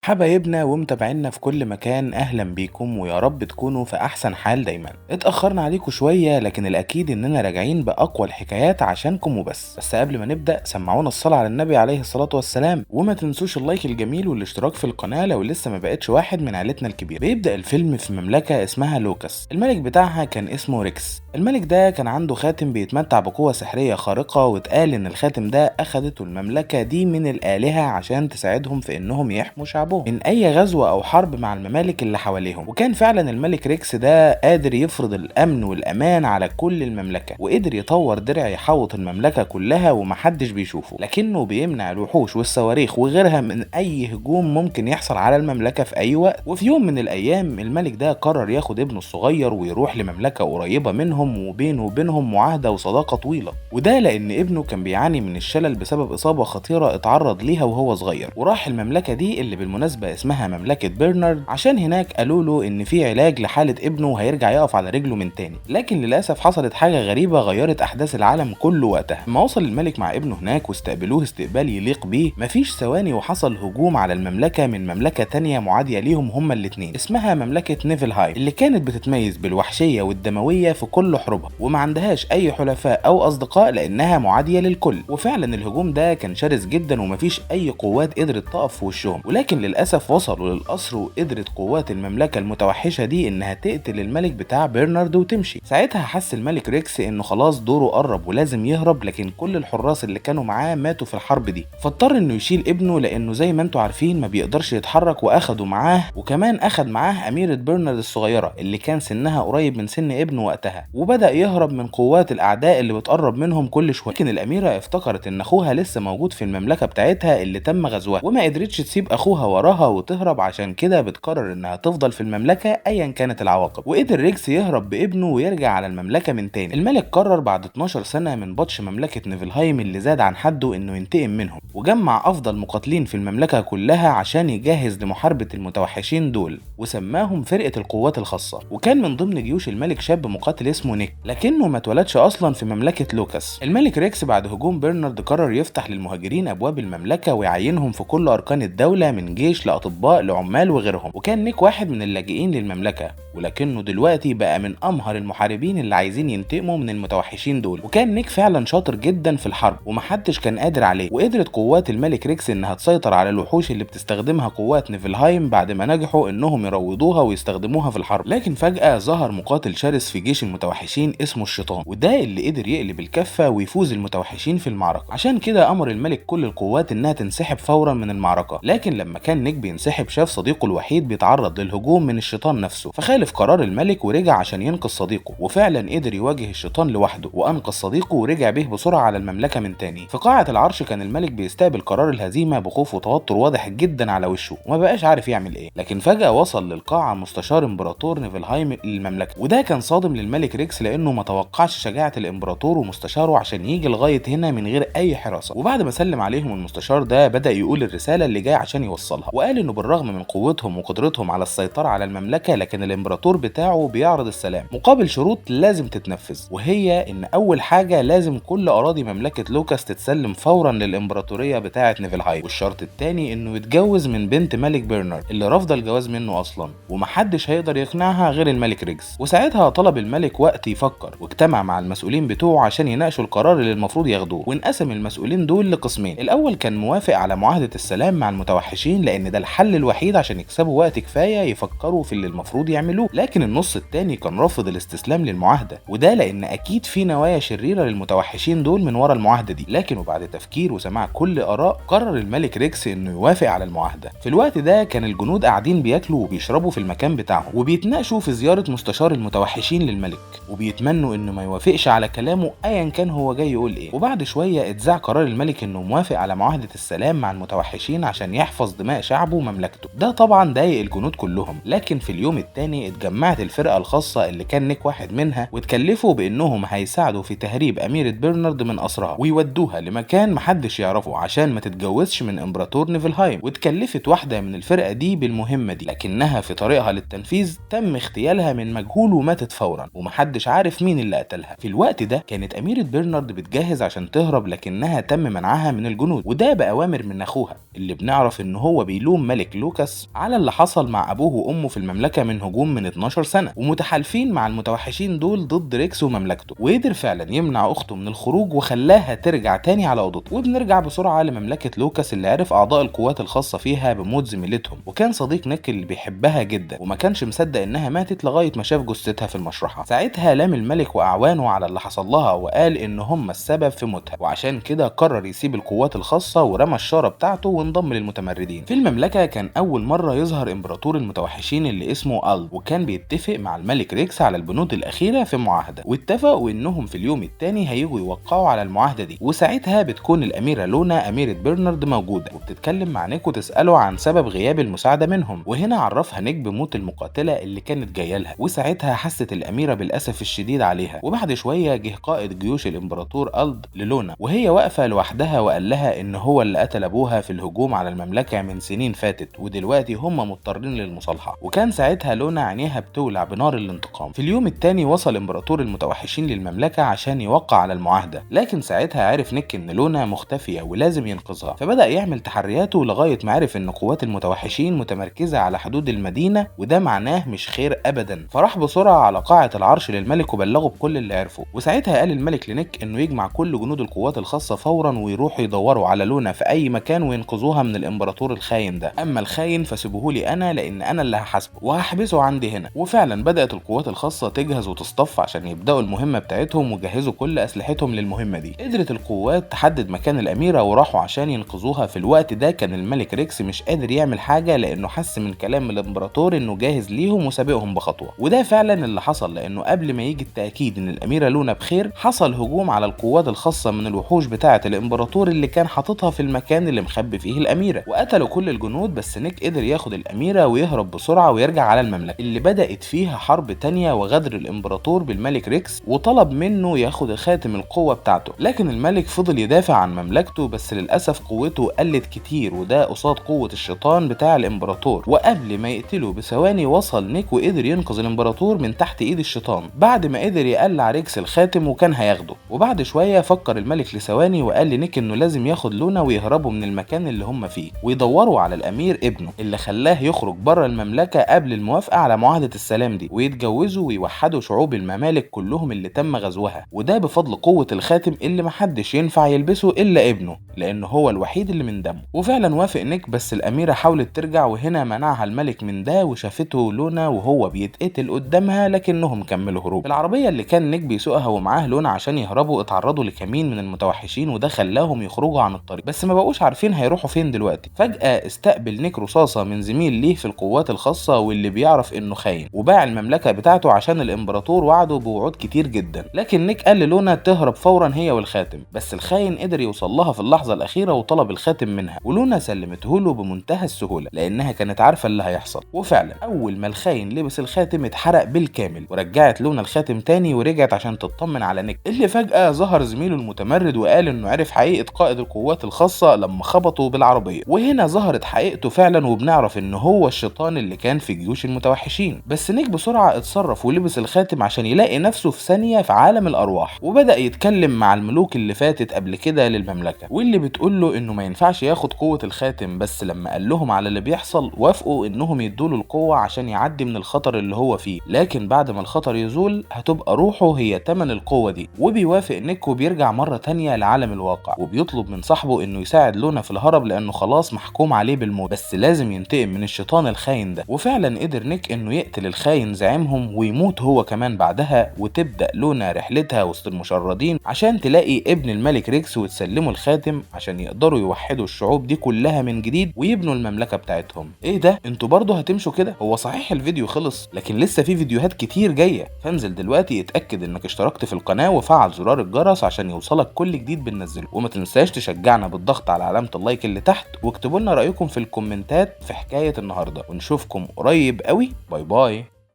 حبايبنا ومتابعينا في كل مكان، اهلا بيكم ويا رب تكونوا في احسن حال دايما. اتأخرنا عليكم شوية لكن الاكيد اننا راجعين باقوى الحكايات عشانكم وبس. بس قبل ما نبدأ سمعونا الصلاة على النبي عليه الصلاة والسلام، وما تنسوش اللايك الجميل والاشتراك في القناة لو لسه ما بقتش واحد من عيلتنا الكبيرة. بيبدأ الفيلم في مملكة اسمها لوكاس، الملك بتاعها كان اسمه ريكس. الملك ده كان عنده خاتم بيتمتع بقوة سحرية خارقة، واتقال ان الخاتم ده اخدته المملكة دي من الآلهة عشان تساعدهم في انهم يحموا شعبهم من اي غزوة او حرب مع الممالك اللي حواليهم. وكان فعلا الملك ريكس ده قادر يفرض الامن والامان على كل المملكة، وقدر يطور درع يحوط المملكة كلها ومحدش بيشوفه، لكنه بيمنع الوحوش والصواريخ وغيرها من اي هجوم ممكن يحصل على المملكة في اي وقت. وفي يوم من الايام الملك ده قرر ياخد ابنه الصغير ويروح لمملكة قريبة منهم، وبينه وبينهم معاهدة وصداقة طويلة، وده لان ابنه كان بيعاني من الشلل بسبب اصابة خطيرة اتعرض ليها وهو صغير. وراح المملكة دي اللي بالمناسبة اسمها مملكة برنارد، عشان هناك قالوا له ان في علاج لحالة ابنه وهيرجع يقف على رجله من تاني. لكن للاسف حصلت حاجة غريبة غيرت احداث العالم كله وقتها. لما وصل الملك مع ابنه هناك واستقبلوه استقبال يليق بيه، مفيش ثواني وحصل هجوم على المملكة من مملكة تانية معادية ليهم هما الاتنين، اسمها مملكة نيفلهايم، اللي كانت بتتميز بالوحشية والدموية في كل حروبها، وما عندهاش اي حلفاء او اصدقاء لانها معادية للكل. وفعلا الهجوم ده كان شرس جدا ومفيش اي قوات قدرت تقف في وشهم، ولكن للاسف وصلوا للقصر وقدرت قوات المملكة المتوحشة دي انها تقتل الملك بتاع برنارد وتمشي. ساعتها حس الملك ريكس انه خلاص دوره قرب ولازم يهرب، لكن كل الحراس اللي كانوا معاه ماتوا في الحرب دي، فاضطر انه يشيل ابنه لانه زي ما انتوا عارفين ما بيقدرش يتحرك. واخده معاه، وكمان اخد معاه اميرة برنارد الصغيرة اللي كان سنها قريب من سن ابنه وقتها، وبدأ يهرب من قوات الاعداء اللي بتقرب منهم كل شوية. لكن الاميرة افتكرت ان اخوها لسه موجود في المملكة بتاعتها اللي تم غزوها، وما قدرتش تسيب اخوها وراها وتهرب، عشان كده بتقرر انها تفضل في المملكة ايا كانت العواقب. وقدر ريكس يهرب بابنه ويرجع على المملكة من تاني. الملك قرر بعد 12 سنة من بطش مملكة نيفلهايم اللي زاد عن حده انه ينتقم منهم، وجمع افضل مقاتلين في المملكة كلها عشان يجهز لمحاربة المتوحشين دول، وسماهم فرقة القوات الخاصة. وكان من ضمن جيوش الملك شاب مقاتل اسمه نيك، لكنه ما اتولدش اصلا في مملكة لوكاس. الملك ريكس بعد هجوم برنارد قرر يفتح للمهاجرين ابواب المملكة ويعينهم في كل اركان الدولة، من جيش لاطباء لعمال وغيرهم. وكان نيك واحد من اللاجئين للمملكة، ولكنه دلوقتي بقى من امهر المحاربين اللي عايزين ينتقموا من المتوحشين دول. وكان نيك فعلا شاطر جدا في الحرب ومحدش كان قادر عليه. وقدرت قوات الملك ريكس انها تسيطر على الوحوش اللي بتستخدمها قوات نيفلهايم بعد ما نجحوا انهم يروضوها ويستخدموها في الحرب. لكن فجأة ظهر مقاتل شرس في جيش المتوحشين اسمه الشيطان، وده اللي قدر يقلب الكفة ويفوز المتوحشين في المعركة. عشان كده امر الملك كل القوات انها تنسحب فورا من المعركة. لكن لما كان نيك بينسحب شاف صديقه الوحيد بيتعرض للهجوم من الشيطان نفسه، فخالف قرار الملك ورجع عشان ينقذ صديقه. وفعلا قدر يواجه الشيطان لوحده وانقذ صديقه ورجع به بسرعة على المملكة من تاني. في قاعة العرش كان الملك بيستقبل قرار الهزيمة بخوف وتوتر واضح جدا على وشه، وما بقاش عارف يعمل ايه. لكن فجأة وصل للقاعة مستشار امبراطور نيفلهايم للمملكة، وده كان صادم للملك ريكس لانه ما توقعش شجاعة الامبراطور ومستشاره عشان يجي لغاية هنا من غير اي حراسة. وبعد ما سلم عليهم المستشار ده بدأ يقول الرسالة اللي جاي عشان يوصلها، وقال انه بالرغم من قوتهم وقدرتهم على السيطرة على المملكة، لكن الامبراطور بتاعه بيعرض السلام مقابل شروط لازم تتنفذ، وهي ان اول حاجة لازم كل اراضي مملكة لوكاس تتسلم فورا للامبراطورية بتاعة نيفلهايم، والشرط التاني انه يتجوز من بنت ملك برنارد اللي رافضة الجواز منه اصلا، ومحدش هيقدر يقنعها غير الملك ريكس. وساعتها طلب الملك وقت يفكر، واجتمع مع المسؤولين بتوعه عشان يناقشوا القرار اللي المفروض ياخدوه. وانقسم المسؤولين دول لقسمين، الاول كان موافق على معاهدة السلام مع المتوحشين لان ده الحل الوحيد عشان يكسبوا وقت كفاية يفكروا في اللي المفروض يعملوه، لكن النص التاني كان رافض الاستسلام للمعاهدة، وده لان اكيد في نوايا شريرة للمتوحشين دول من ورا المعاهدة دي. لكن وبعد تفكير وسماع كل اراء قرر الملك ريكس انه يوافق على المعاهدة. في الوقت ده كان الجنود قاعدين بياكلوا وبيشربوا في المكان بتاعهم، وبيتناقشوا في زيارة مستشار المتوحشين للملك، وبيتمنوا انه ما يوافقش على كلامه ايا كان هو جاي يقول ايه. وبعد شوية اتذاع قرار الملك انه موافق على معاهدة السلام مع المتوحشين عشان يحفظ دماء شعبه ومملكته. ده طبعا ضايق الجنود كلهم. لكن في اليوم التاني اتجمعت الفرقة الخاصة اللي كان نيك واحد منها، واتكلفوا بانهم هيساعدوا في تهريب اميرة برنارد من اسرها ويودوها لمكان محدش يعرفه عشان ما تتجوزش من امبراطور نيفلهايم. واتكلفت واحدة من الفرقة دي بالمهمة دي، لكنها في طريقها للتنفيذ تم اغتيالها من مجهول وماتت فورا، ومحدش عارف مين اللي قتلها. في الوقت ده كانت اميرة برنارد بتجهز عشان تهرب، لكنها تم منعها من الجنود، وده بأوامر من اخوها اللي بنعرف ان هو ويلوم ملك لوكاس على اللي حصل مع ابوه وامه في المملكه من هجوم من 12 سنه، ومتحالفين مع المتوحشين دول ضد ريكس ومملكته، وقدر فعلا يمنع اخته من الخروج وخلاها ترجع تاني على اوضتها. وبنرجع بسرعه لمملكه لوكاس اللي عرف اعضاء القوات الخاصه فيها بموت زميلتهم، وكان صديق نيك اللي بيحبها جدا وما كانش مصدق انها ماتت لغايه ما شاف جثتها في المشرحه. ساعتها لام الملك واعوانه على اللي حصل لها وقال ان هم السبب في موتها، وعشان كده قرر يسيب القوات الخاصه ورمى الشاره بتاعته وانضم للمتمردين. في المملكه كان اول مره يظهر امبراطور المتوحشين اللي اسمه ألد، وكان بيتفق مع الملك ريكس على البنود الاخيره في معاهده، واتفقوا انهم في اليوم الثاني هيجوا يوقعوا على المعاهده دي. وساعتها بتكون الاميره لونا اميره برنارد موجوده وبتتكلم مع نيك وتساله عن سبب غياب المساعده منهم، وهنا عرفها نيك بموت المقاتله اللي كانت جايه لها، وساعتها حست الاميره بالاسف الشديد عليها. وبعد شويه جه قائد جيوش الامبراطور ألد للونا وهي واقفه لوحدها، وقال لها ان هو اللي قتل ابوها في الهجوم على المملكه من سنين فاتت، ودلوقتي هم مضطرين للمصالحه. وكان ساعتها لونا عينيها بتولع بنار الانتقام. في اليوم الثاني وصل امبراطور المتوحشين للمملكه عشان يوقع على المعاهده، لكن ساعتها عرف نيك ان لونا مختفيه ولازم ينقذها، فبدا يعمل تحرياته لغايه ما عرف ان قوات المتوحشين متمركزه على حدود المدينه، وده معناه مش خير ابدا. فراح بسرعه على قاعه العرش للملك وبلغه بكل اللي عرفه. وساعتها قال الملك لنيك انه يجمع كل جنود القوات الخاصه فورا ويروحوا يدوروا على لونا في اي مكان وينقذوها من الامبراطور الخاين ده. اما الخاين فسيبوه لي انا، لان انا اللي هحاسبه وهحبسه عندي هنا. وفعلا بدات القوات الخاصه تجهز وتصطف عشان يبداوا المهمه بتاعتهم، وجهزوا كل اسلحتهم للمهمه دي. قدرت القوات تحدد مكان الاميره وراحوا عشان ينقذوها. في الوقت ده كان الملك ريكس مش قادر يعمل حاجه لانه حس من كلام الامبراطور انه جاهز ليهم وسابقهم بخطوه، وده فعلا اللي حصل، لانه قبل ما يجي التاكيد ان الاميره لونا بخير حصل هجوم على القوات الخاصه من الوحوش بتاعه الامبراطور اللي كان حاططها في المكان اللي مخبي فيه الاميره، وقتلوا كل الجنود. بس نيك قدر ياخد الاميره ويهرب بسرعه ويرجع على المملكه اللي بدات فيها حرب تانية وغدر الامبراطور بالملك ريكس، وطلب منه ياخد خاتم القوه بتاعته. لكن الملك فضل يدافع عن مملكته، بس للاسف قوته قلت كتير، وده قصاد قوه الشيطان بتاع الامبراطور. وقبل ما يقتله بثواني وصل نيك وقدر ينقذ الامبراطور من تحت ايد الشيطان بعد ما قدر يقلع ريكس الخاتم وكان هياخده. وبعد شويه فكر الملك لثواني وقال لنيك انه لازم ياخد لونا ويهربوا من المكان اللي هم فيه ويدوروا على الامير ابنه اللي خلاه يخرج بره المملكه قبل الموافقه على معاهده السلام دي، ويتجوزوا ويوحدوا شعوب الممالك كلهم اللي تم غزوها، وده بفضل قوه الخاتم اللي محدش ينفع يلبسه الا ابنه لانه هو الوحيد اللي من دمه. وفعلا وافق نيك، بس الاميره حاولت ترجع وهنا منعها الملك من ده، وشافته لونا وهو بيتقتل قدامها لكنهم كملوا هروب. العربيه اللي كان نيك بيسوقها ومعاه لونا عشان يهربوا اتعرضوا لكمين من المتوحشين، وده خلاهم يخرجوا عن الطريق، بس ما بقوش عارفين هيروحوا فين دلوقتي. فجاه استقبل نيك رصاصه من زميل ليه في القوات الخاصه واللي بيعرف انه خاين، وباع المملكه بتاعته عشان الامبراطور وعده بوعود كتير جدا. لكن نيك قال للونا تهرب فورا هي والخاتم، بس الخاين قدر يوصل لها في اللحظه الاخيره وطلب الخاتم منها، ولونا سلمته له بمنتهى السهوله لانها كانت عارفه اللي هيحصل. وفعلا اول ما الخاين لبس الخاتم اتحرق بالكامل، ورجعت لونا الخاتم تاني ورجعت عشان تطمن على نيك اللي فجاه ظهر زميله المتمرد وقال انه عرف حقيقه قائد القوات الخاصه لما خبطوا بالعربيه. وهنا ظهرت حقيقته فعلا، وبنعرف ان هو الشيطان اللي كان في جيوش المتوحشين. بس نيك بسرعه اتصرف ولبس الخاتم عشان يلاقي نفسه في ثانيه في عالم الارواح، وبدا يتكلم مع الملوك اللي فاتت قبل كده للمملكه، واللي بتقول له انه ما ينفعش ياخد قوه الخاتم. بس لما قال لهم على اللي بيحصل وافقوا انهم يدوا له القوه عشان يعدي من الخطر اللي هو فيه، لكن بعد ما الخطر يزول هتبقى روحه هي تمن القوه دي. وبيوافق نيك وبيرجع مره تانية لعالم الواقع، وبيطلب من صاحبه انه يساعد لونا في الهرب لانه خلاص محكوم عليه بالموت، بس لازم ينتقم من الشيطان الخاين ده. وفعلا قدر نيك انه يقتل الخاين زعيمهم ويموت هو كمان بعدها، وتبدا لونا رحلتها وسط المشردين عشان تلاقي ابن الملك ريكس وتسلمه الخاتم عشان يقدروا يوحدوا الشعوب دي كلها من جديد ويبنوا المملكه بتاعتهم. ايه ده، انتوا برضه هتمشوا كده؟ هو صحيح الفيديو خلص لكن لسه في فيديوهات كتير جايه، فانزل دلوقتي اتاكد انك اشتركت في القناه وفعل زرار الجرس عشان يوصلك كل جديد بننزله، وما تنساش تشجعنا بالضغط على علامه اللايك اللي تحت، واكتبوا لنا رايكم في الكومنتات في حكايه النهارده، ونشوفكم قريب قوي. باي باي.